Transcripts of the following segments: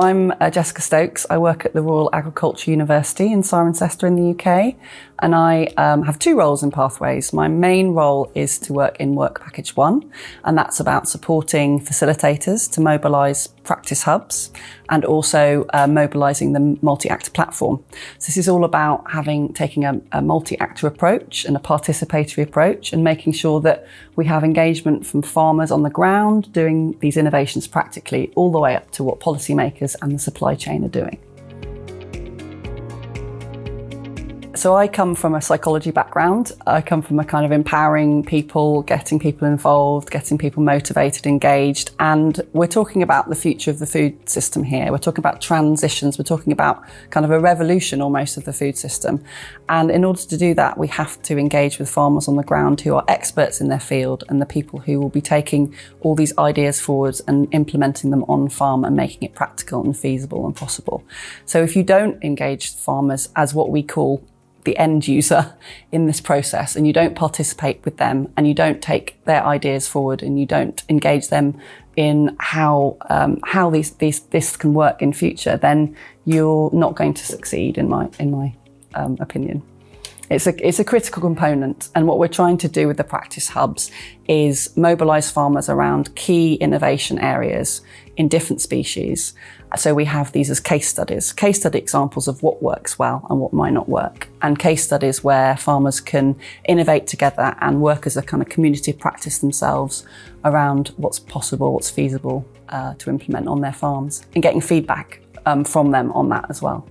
I'm Jessica Stokes. I work at the Royal Agricultural University in Cirencester in the UK, and I have two roles in Pathways. My main role is to work in Work Package 1, and that's about supporting facilitators to mobilise practice hubs and also mobilising the multi-actor platform. So this is all about taking a multi-actor approach and a participatory approach and making sure that we have engagement from farmers on the ground doing these innovations practically, all the way up to what policymakers and the supply chain are doing. So I come from a psychology background. I come from a kind of empowering people, getting people involved, getting people motivated, engaged. And we're talking about the future of the food system here. We're talking about transitions. We're talking about kind of a revolution almost of the food system. And in order to do that, we have to engage with farmers on the ground who are experts in their field and the people who will be taking all these ideas forwards and implementing them on farm and making it practical and feasible and possible. So if you don't engage farmers as what we call the end user in this process, and you don't participate with them, and you don't take their ideas forward, and you don't engage them in how this can work in future, then you're not going to succeed, in my opinion. It's a critical component, and what we're trying to do with the practice hubs is mobilise farmers around key innovation areas in different species. So we have these as case study examples of what works well and what might not work, and case studies where farmers can innovate together and work as a kind of community practice themselves around what's possible, what's feasible to implement on their farms, and getting feedback from them on that as well.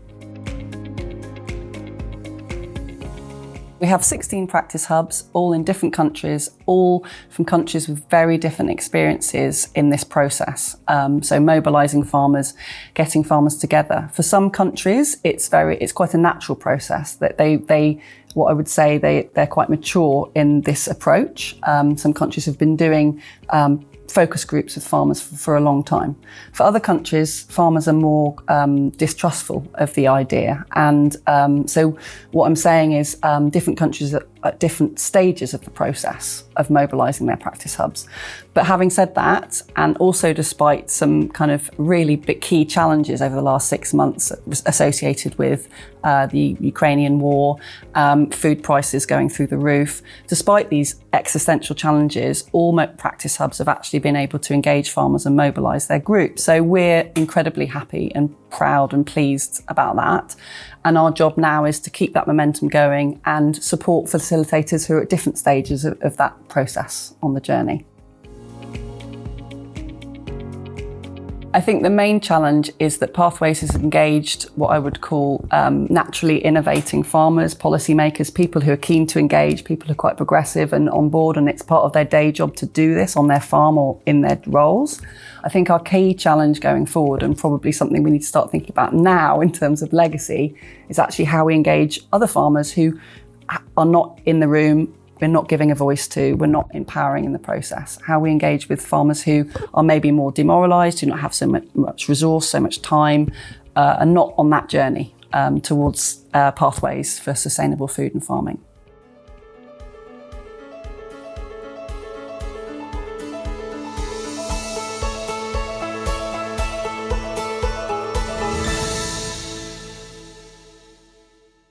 We have 16 practice hubs, all in different countries, all from countries with very different experiences in this process. So mobilising farmers, getting farmers together. For some countries, it's quite a natural process that what I would say, they're quite mature in this approach. Some countries have been doing focus groups with farmers for a long time. For other countries, farmers are more distrustful of the idea. And so what I'm saying is different countries are at different stages of the process of mobilising their practice hubs. But having said that, and also despite some kind of really big key challenges over the last 6 months associated with the Ukrainian war, food prices going through the roof, despite these existential challenges, all practice hubs have actually been able to engage farmers and mobilise their groups. So we're incredibly happy and proud and pleased about that. And our job now is to keep that momentum going and support facilitators who are at different stages of that process on the journey. I think the main challenge is that Pathways has engaged what I would call naturally innovating farmers, policymakers, people who are keen to engage, people who are quite progressive and on board, and it's part of their day job to do this on their farm or in their roles. I think our key challenge going forward, and probably something we need to start thinking about now in terms of legacy, is actually how we engage other farmers who are not in the room, we're not giving a voice to, we're not empowering in the process. How we engage with farmers who are maybe more demoralised, do not have so much resource, so much time, and not on that journey towards pathways for sustainable food and farming.